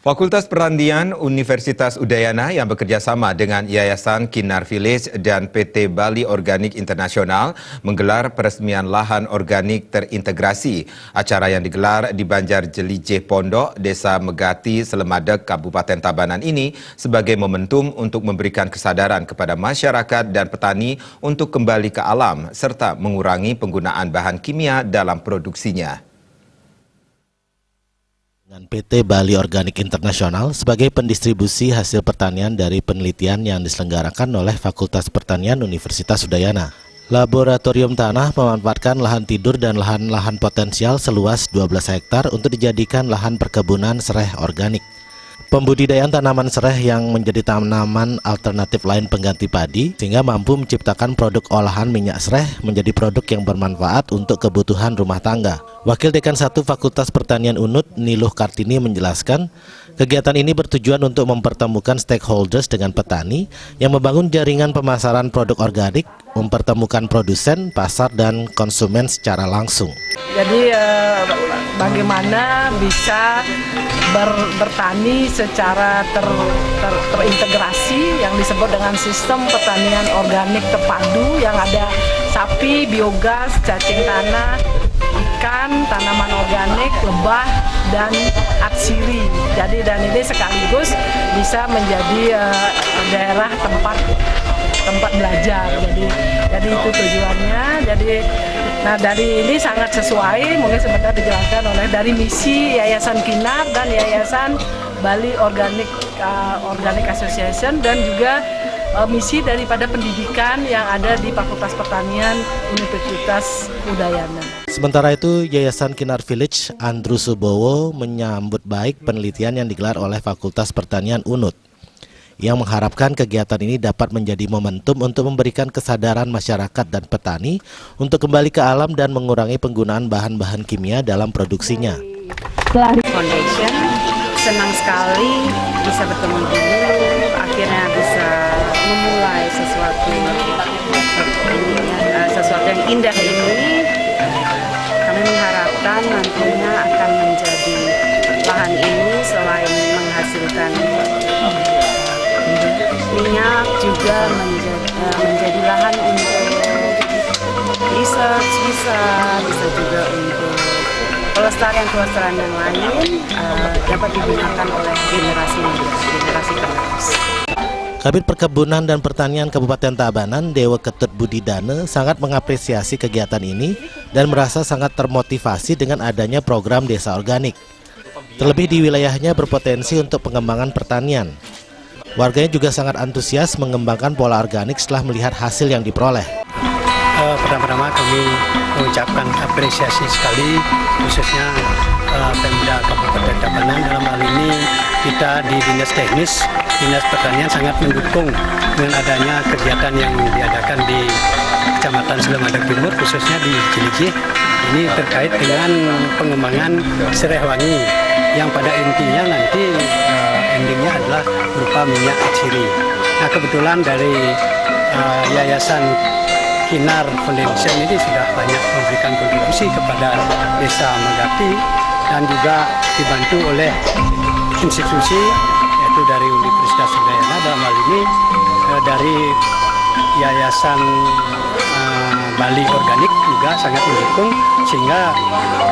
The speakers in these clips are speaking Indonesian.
Fakultas Pertanian Universitas Udayana yang bekerja sama dengan Yayasan Kinar Village dan PT Bali Organik Internasional menggelar peresmian lahan organik terintegrasi. Acara yang digelar di Banjar Jelije Pondok, Desa Megati, Selemadeg, Kabupaten Tabanan ini sebagai momentum untuk memberikan kesadaran kepada masyarakat dan petani untuk kembali ke alam serta mengurangi penggunaan bahan kimia dalam produksinya. Dengan PT Bali Organik Internasional sebagai pendistribusi hasil pertanian dari penelitian yang diselenggarakan oleh Fakultas Pertanian Universitas Udayana. Laboratorium tanah memanfaatkan lahan tidur dan lahan-lahan potensial seluas 12 hektar untuk dijadikan lahan perkebunan sereh organik. Pembudidayaan tanaman sereh yang menjadi tanaman alternatif lain pengganti padi sehingga mampu menciptakan produk olahan minyak sereh menjadi produk yang bermanfaat untuk kebutuhan rumah tangga. Wakil Dekan 1 Fakultas Pertanian UNUD, Niluh Kartini menjelaskan, kegiatan ini bertujuan untuk mempertemukan stakeholders dengan petani yang membangun jaringan pemasaran produk organik, mempertemukan produsen, pasar, dan konsumen secara langsung. Jadi bagaimana bisa bertani secara terintegrasi yang disebut dengan sistem pertanian organik terpadu yang ada sapi, biogas, cacing tanah, ikan, tanaman organik, lebah, dan atsiri. Jadi dan ini sekaligus bisa menjadi daerah tempat belajar. Jadi itu tujuannya. Nah dari ini sangat sesuai, mungkin sebentar dijelaskan oleh dari misi Yayasan Kinar dan Yayasan Bali Organic Association dan juga misi daripada pendidikan yang ada di Fakultas Pertanian Universitas Udayana. Sementara itu, Yayasan Kinar Village Andrew Subowo menyambut baik penelitian yang digelar oleh Fakultas Pertanian UNUD. Yang mengharapkan kegiatan ini dapat menjadi momentum untuk memberikan kesadaran masyarakat dan petani untuk kembali ke alam dan mengurangi penggunaan bahan-bahan kimia dalam produksinya. Foundation senang sekali bisa bertemu dulu, akhirnya bisa memulai sesuatu yang indah ini. Kami mengharapkan nantinya akan menjadi lahan ini selain menghasilkan minyak juga menjadi lahan untuk research, bisa juga untuk pelestarian yang lain dapat digunakan oleh generasi penerus. Kabid Perkebunan dan Pertanian Kabupaten Tabanan, Dewa Ketut Budidane, sangat mengapresiasi kegiatan ini dan merasa sangat termotivasi dengan adanya program desa organik. Terlebih di wilayahnya berpotensi untuk pengembangan pertanian. Warganya juga sangat antusias mengembangkan pola organik setelah melihat hasil yang diperoleh. Pertama-tama kami mengucapkan apresiasi sekali, khususnya Pemda Kabupaten Tabanan. Dalam hal ini kita di Dinas Teknis, Dinas Pertanian sangat mendukung dengan adanya kegiatan yang diadakan di Kecamatan Selemadeg Timur, khususnya di Jelije. Ini terkait dengan pengembangan serai wangi yang pada intinya nanti endingnya adalah berupa minyak atsiri. Nah kebetulan dari Yayasan Kinar Foundation ini sudah banyak memberikan kontribusi kepada Desa Megati dan juga dibantu oleh institusi yaitu dari Universitas Udayana, dalam hal ini dari Yayasan Bali Organik juga sangat mendukung, sehingga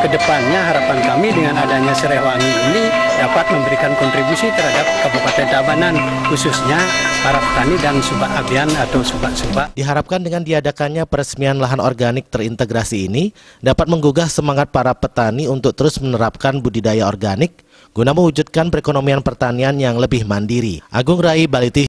kedepannya harapan kami dengan adanya serai wangi ini dapat memberikan kontribusi terhadap Kabupaten Tabanan, khususnya para petani dan subak abian atau subak-subak. Diharapkan dengan diadakannya peresmian lahan organik terintegrasi ini dapat menggugah semangat para petani untuk terus menerapkan budidaya organik guna mewujudkan perekonomian pertanian yang lebih mandiri. Agung Rai, Bali TV.